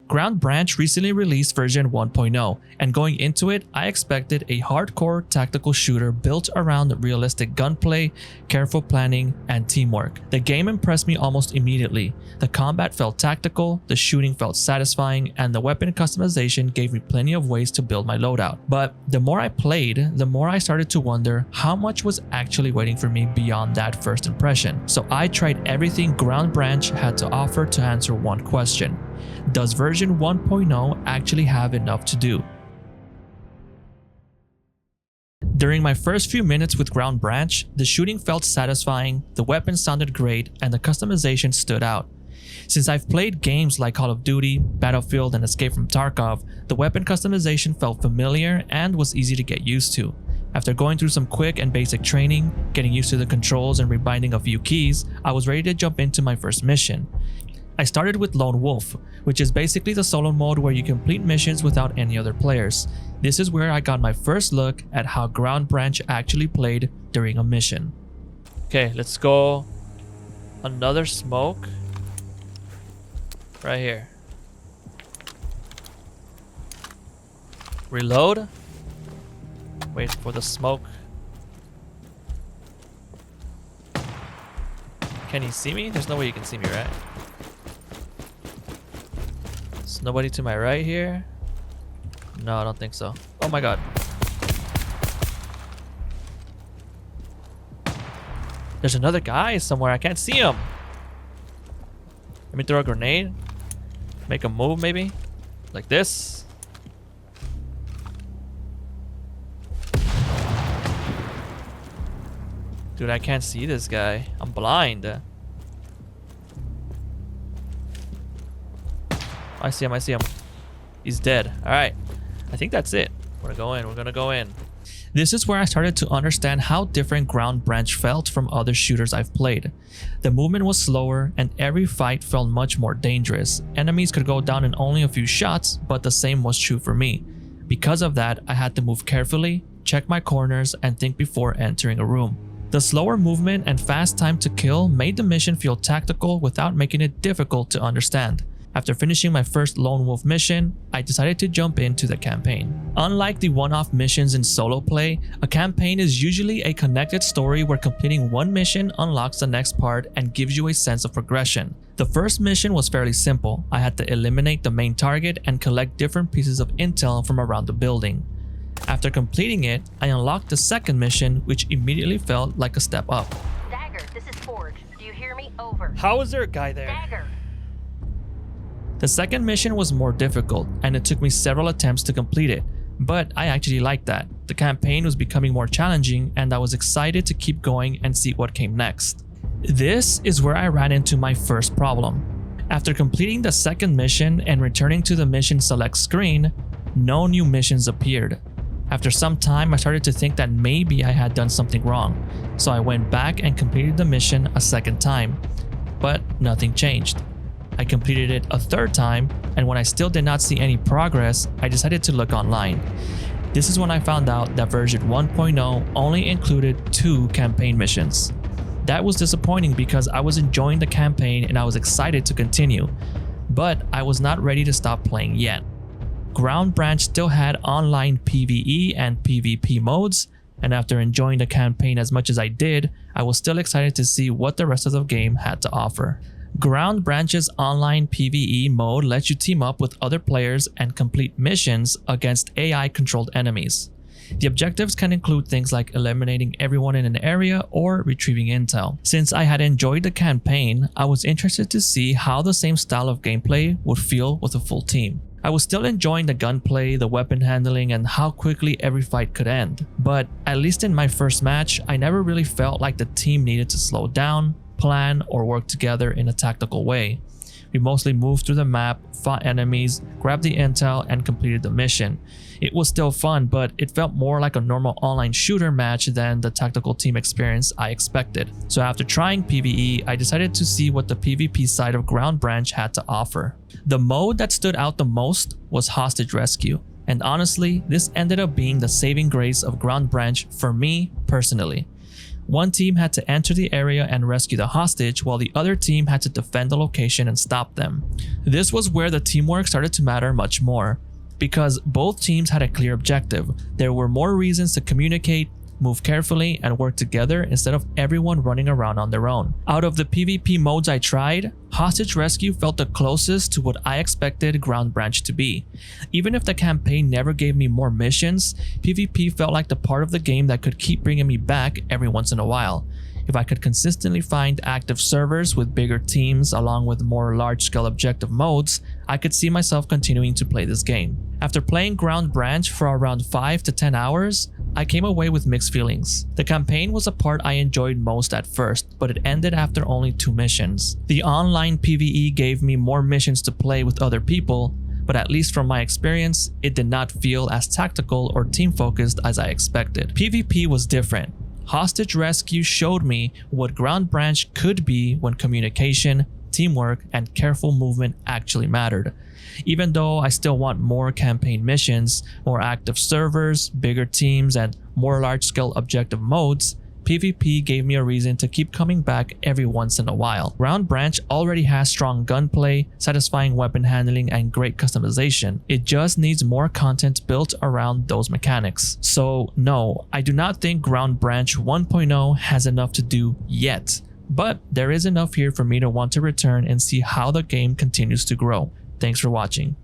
Ground Branch recently released version 1.0, and going into it, I expected a hardcore tactical shooter built around realistic gunplay, careful planning, and teamwork. The game impressed me almost immediately. The combat felt tactical, the shooting felt satisfying, and the weapon customization gave me plenty of ways to build my loadout. But the more I played, the more I started to wonder how much was actually waiting for me beyond that first impression. So I tried everything Ground Branch had to offer to answer one question: does version 1.0 actually have enough to do? During my first few minutes with Ground Branch, the shooting felt satisfying, the weapons sounded great, and the customization stood out. Since I've played games like Call of Duty, Battlefield, and Escape from Tarkov, the weapon customization felt familiar and was easy to get used to. After going through some quick and basic training, getting used to the controls and rebinding a few keys, I was ready to jump into my first mission. I started with Lone Wolf, which is basically the solo mode where you complete missions without any other players. This is where I got my first look at how Ground Branch actually played during a mission. Okay, let's go. Another smoke. Right here. Reload. Wait for the smoke. Can you see me? There's no way you can see me, right? There's nobody to my right here. No, I don't think so. Oh my god. There's another guy somewhere. I can't see him. Let me throw a grenade. Make a move maybe. Like this. Dude, I can't see this guy. I'm blind. I see him, I see him. He's dead. Alright. I think that's it. We're gonna go in. This is where I started to understand how different Ground Branch felt from other shooters I've played. The movement was slower and every fight felt much more dangerous. Enemies could go down in only a few shots, but the same was true for me. Because of that, I had to move carefully, check my corners, and think before entering a room. The slower movement and fast time to kill made the mission feel tactical without making it difficult to understand. After finishing my first Lone Wolf mission, I decided to jump into the campaign. Unlike the one-off missions in solo play, a campaign is usually a connected story where completing one mission unlocks the next part and gives you a sense of progression. The first mission was fairly simple. I had to eliminate the main target and collect different pieces of intel from around the building. After completing it, I unlocked the second mission, which immediately felt like a step up. Dagger, this is Forge. Do you hear me? Over. How is there a guy there? Dagger. The second mission was more difficult, and it took me several attempts to complete it, but I actually liked that. The campaign was becoming more challenging, and I was excited to keep going and see what came next. This is where I ran into my first problem. After completing the second mission and returning to the mission select screen, no new missions appeared. After some time, I started to think that maybe I had done something wrong, so I went back and completed the mission a second time, but nothing changed. I completed it a third time, and when I still did not see any progress, I decided to look online. This is when I found out that version 1.0 only included 2 campaign missions. That was disappointing because I was enjoying the campaign and I was excited to continue, but I was not ready to stop playing yet. Ground Branch still had online PvE and PvP modes, and after enjoying the campaign as much as I did, I was still excited to see what the rest of the game had to offer. Ground Branch's online PvE mode lets you team up with other players and complete missions against AI-controlled enemies. The objectives can include things like eliminating everyone in an area or retrieving intel. Since I had enjoyed the campaign, I was interested to see how the same style of gameplay would feel with a full team. I was still enjoying the gunplay, the weapon handling, and how quickly every fight could end. But at least in my first match, I never really felt like the team needed to slow down, plan, or work together in a tactical way. We mostly moved through the map, fought enemies, grabbed the intel, and completed the mission. It was still fun, but it felt more like a normal online shooter match than the tactical team experience I expected. So after trying PvE, I decided to see what the PvP side of Ground Branch had to offer. The mode that stood out the most was Hostage Rescue, and honestly, this ended up being the saving grace of Ground Branch for me personally. One team had to enter the area and rescue the hostage, while the other team had to defend the location and stop them. This was where the teamwork started to matter much more. Because both teams had a clear objective, there were more reasons to communicate, move carefully, and work together instead of everyone running around on their own. Out of the PvP modes I tried, Hostage Rescue felt the closest to what I expected Ground Branch to be. Even if the campaign never gave me more missions, PvP felt like the part of the game that could keep bringing me back every once in a while. If I could consistently find active servers with bigger teams along with more large-scale objective modes, I could see myself continuing to play this game. After playing Ground Branch for around 5 to 10 hours, I came away with mixed feelings. The campaign was a part I enjoyed most at first, but it ended after only 2 missions. The online PvE gave me more missions to play with other people, but at least from my experience, it did not feel as tactical or team-focused as I expected. PvP was different. Hostage Rescue showed me what Ground Branch could be when communication, teamwork, and careful movement actually mattered. Even though I still want more campaign missions, more active servers, bigger teams, and more large-scale objective modes, PvP gave me a reason to keep coming back every once in a while. Ground Branch already has strong gunplay, satisfying weapon handling, and great customization. It just needs more content built around those mechanics. So no, I do not think Ground Branch 1.0 has enough to do yet, but there is enough here for me to want to return and see how the game continues to grow. Thanks for watching.